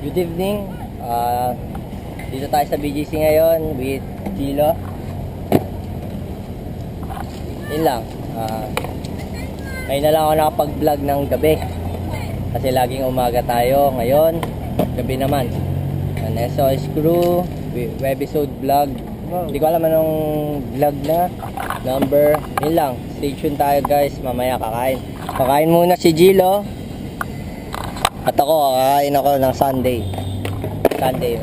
Good evening. Dito tayo sa BGC ngayon with Gilo. Yun lang. Ngayon na lang ako nakapag-vlog ng gabi. Kasi laging umaga tayo. Ngayon, gabi naman. An SOS Crew, webisode vlog. Hindi ko alam anong vlog na number. Yun lang. Stay tuned tayo guys. Mamaya kakain. Kakain muna si Gilo. At ako, kakain ako ng Sunday.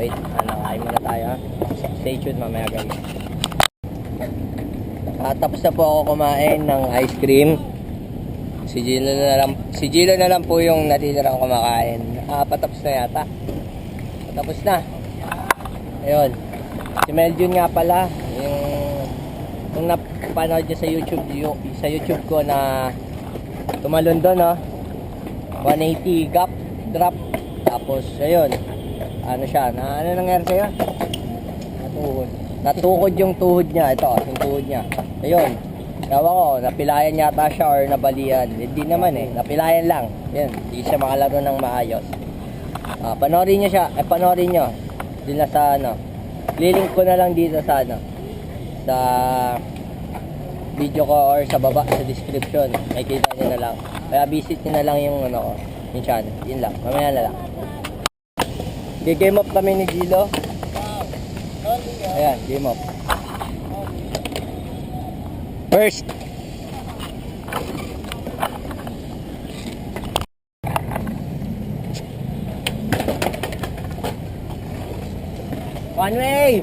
Wait. Kain muna tayo ha. Stay tuned mamaya guys. Tapos na po ako kumain ng ice cream. Si Gilo na lang po yung natitirang kumakain. Patapos na yata. Patapos na. Ayun. Si Meljun nga pala, yung napanood niya sa YouTube ko na tumalon doon, no? 180 gap drop. Tapos ayun. Ano nangyari sa'yo? Natukod yung tuhod niya. Ito, yung tuhod niya. Ayun. Ewan ko, napilayan yata siya or nabalian. Hindi naman napilayan lang. Yan, hindi siya makalaro ng maayos. Panoorin niyo siya. Panoorin niyo. Dito na sa lilink ko na lang dito sa sa video ko or sa baba sa description. Makikita niyo na lang. Kaya visit niyo na lang yung yung channel. Yun lang. Mamaya na lang. Game up kami ni Gilo. Ayan, game up. First. One way.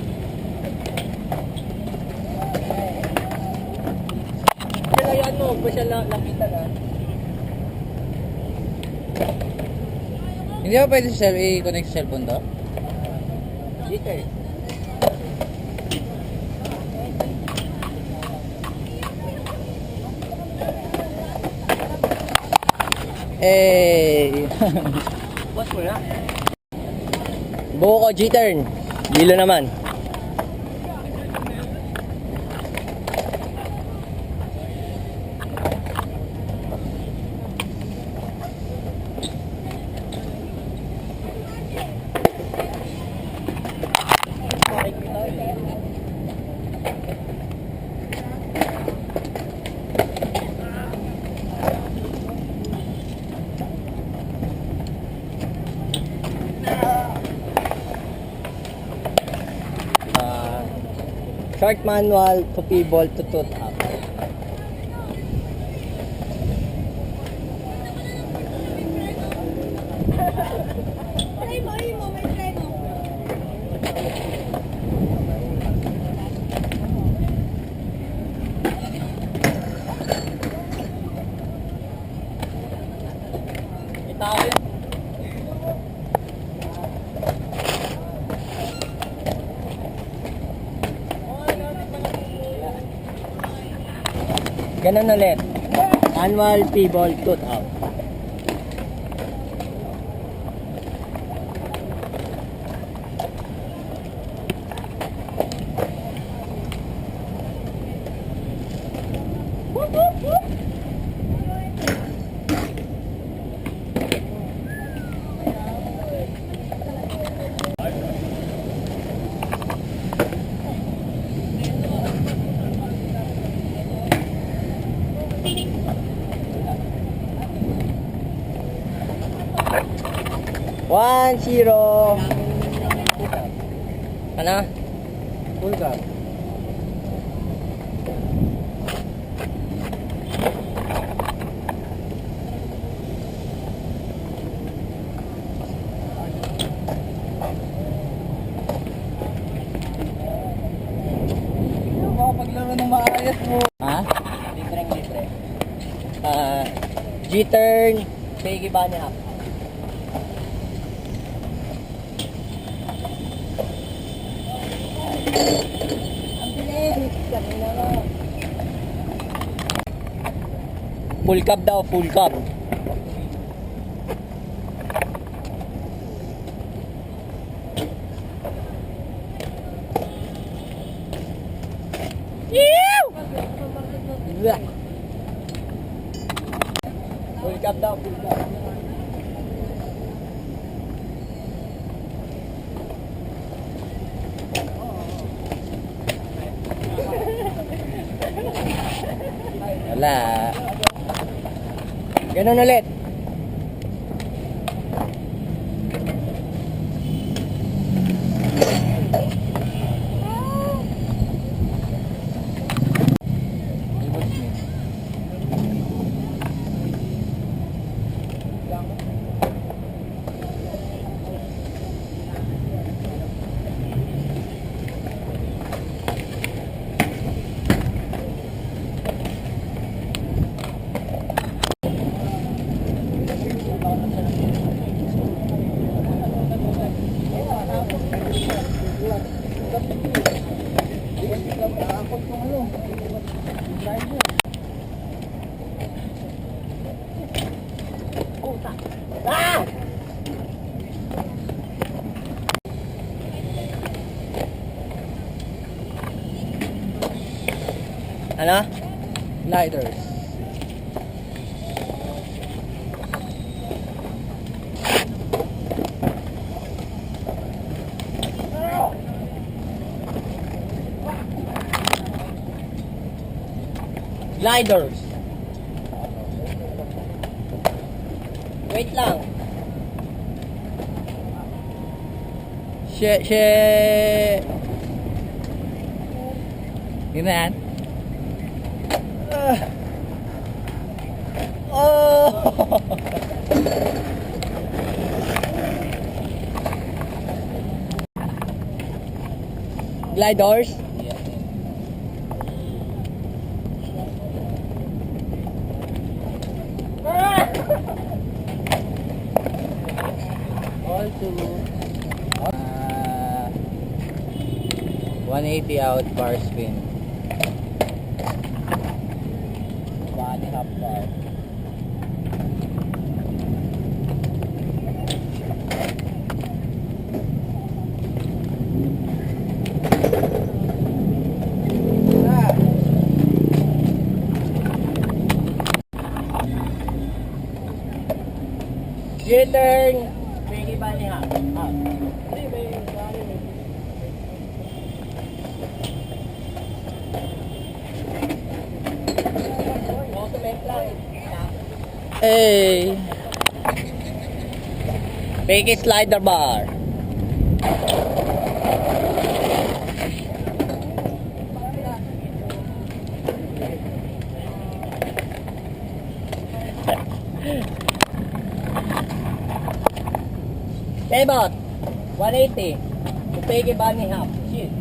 Kailangan mo, pa siya lapitan ha. Hindi ba pwede i-connect sa cellphone to? Dito Boss mo na. Buo ko G-turn. Gilo naman. Short manual to P-ball to tooth up. Ganun ulit. Manual P-ball tooth out. One, zero. Ano? Full car. Paglaro ng maayos mo. Ha? Litre. G-turn. Piggy bunny up. Full cab daw, full cab. Full cab daw, full cab. Wala. Ganun ulit. Ano? Lighters. Gliders. Wait lang. Yun na yan. Oh! Gliders. All to 180 out bar spin. 1.5 bar. Jittern. Piggy bunny ha. Hey. Piggy slider bar. Pebot. 180. Piggy bunny half. Shit.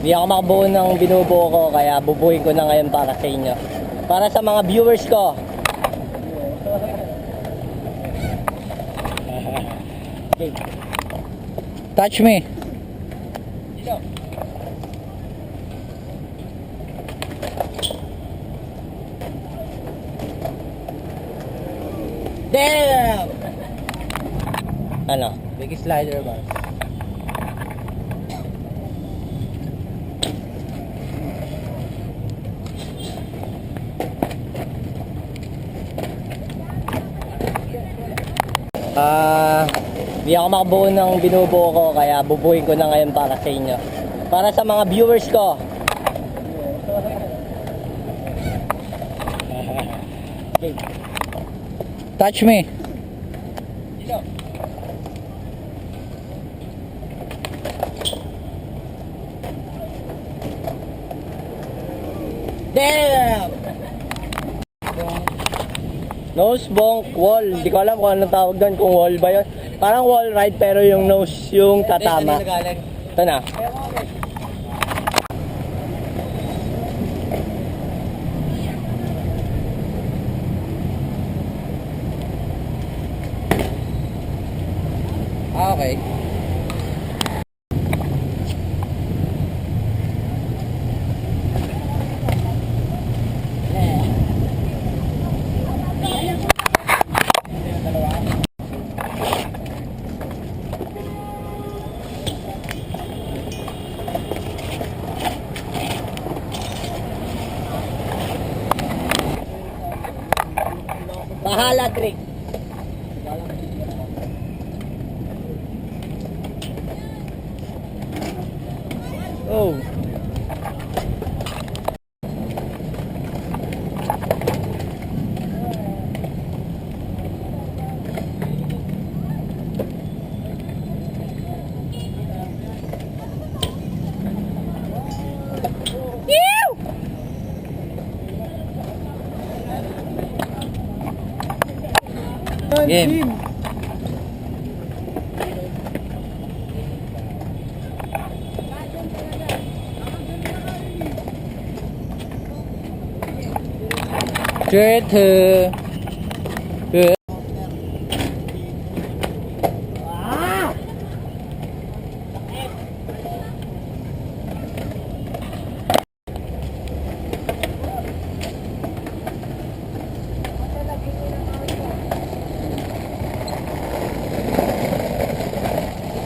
Hindi ako makabuo ng binubuo ko kaya bubuhin ko na ngayon para sa inyo. Para sa mga viewers ko. Okay. Touch me. Dito. Damn! Ano? Big slider bar. Hindi ako makabuo ng binubuo ko kaya bubuhin ko na ngayon para sa inyo. Para sa mga viewers ko. Okay. Touch me. Dito. Damn! Nose bonk wall. Hindi ko alam kung anong tawag doon, kung wall ba yun. Parang wall ride pero yung nose yung tatama. Ito na. Okay. Bahala, Trick. Game. Straight to good.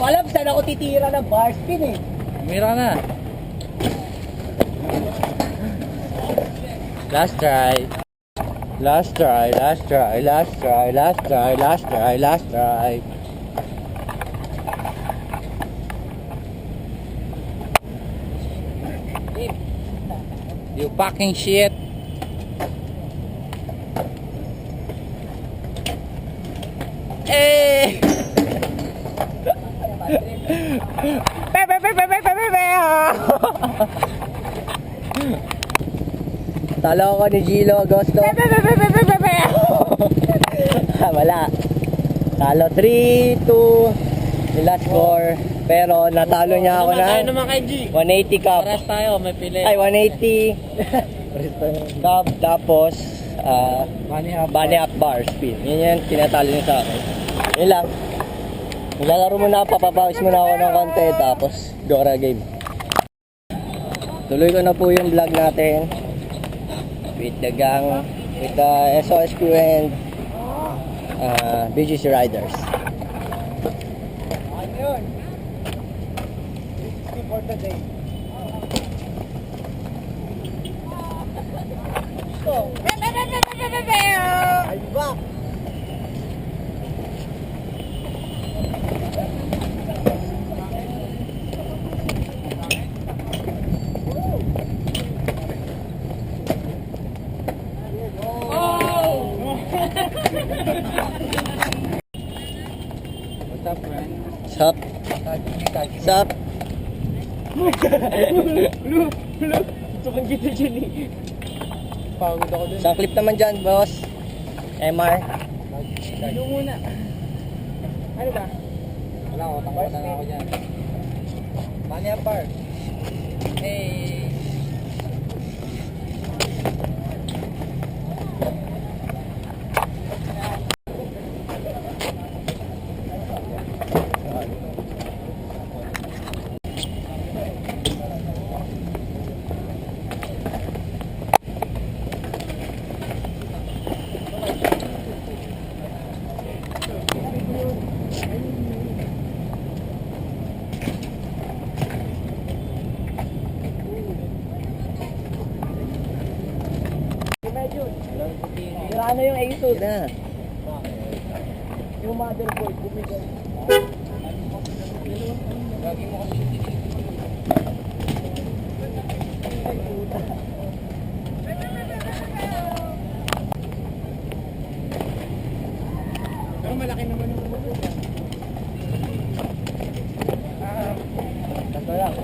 Alam, saan ako titira ng bar spin eh. Mira na. Last try. Last try, last try, last try, last try, last try, last try. You fucking shit. Eh. Talo ko ni Gilo Agosto. Wala. Talo 3-2 the last score. Pero natalo niya ako Tayo na naman kay G. 180 cup. Pares tayo, may pili. Ay, 180 cup. Tapos, bunny up bar spin. Yan yan, tinatalo niya sa akin. Yun lang. Nilalaro mo na, papapawis mo na ako ng konti. Tapos, Dora game. Tuloy ko na po yung vlog natin. With the gang, with the SOS crew and BGC Riders. Ayun. 60 for the day. I'm back. What's up, friend? Sup? Sup? Tukang kita dyan eh. Pagod ako dun. Isang clip naman dyan, boss. MR. Ano muna? Ano ba? Wala ko, tangkota na ako dyan. Bunny up bar. Hey. Sira na yung A2 na. Yung motherboard, bumigay. Lagi mo kasi. Pero malaki naman yung ulo. Ito lang.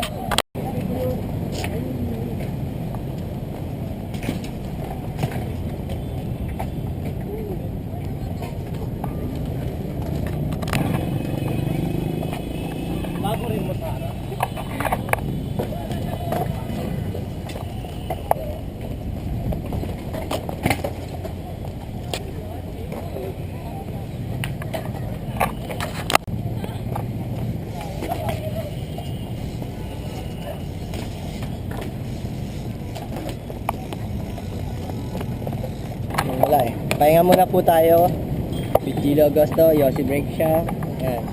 Bago rin mo sana. Wala eh. Pahinga muna po tayo. With Gilo Agosto, Yossi break siya. Yan.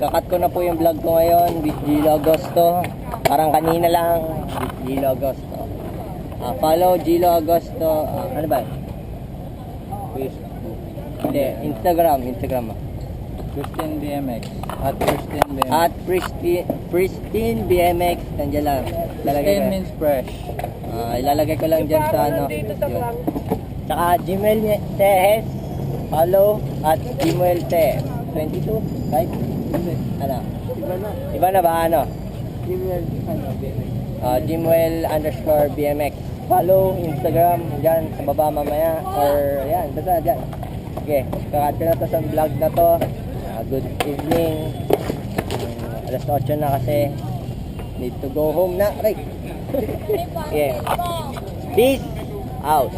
Kakat ko na po yung vlog ko ngayon with Gilo Agosto. Parang kanina lang with Gilo Agosto. Follow Gilo Agosto. Ano ba? Facebook. Hindi, Instagram. Christine BMX. At Christine BMX. At Pristine BMX. Nandiyan lang. Lalagay Christine ko. means fresh. Ilalagay ko lang dyan sa ano. Yun. Tsaka Gmail Tehes. Follow at Gmail Te. 22? Right? Ano? Iba na ba ano? Gmail_BMX. Follow Instagram dyan sa baba mamaya. Or yan, basta dyan. Okay, kakat ko na to sa vlog na to. Good evening. Alas 8 na kasi. Need to go home na. Right. Yeah. Peace out.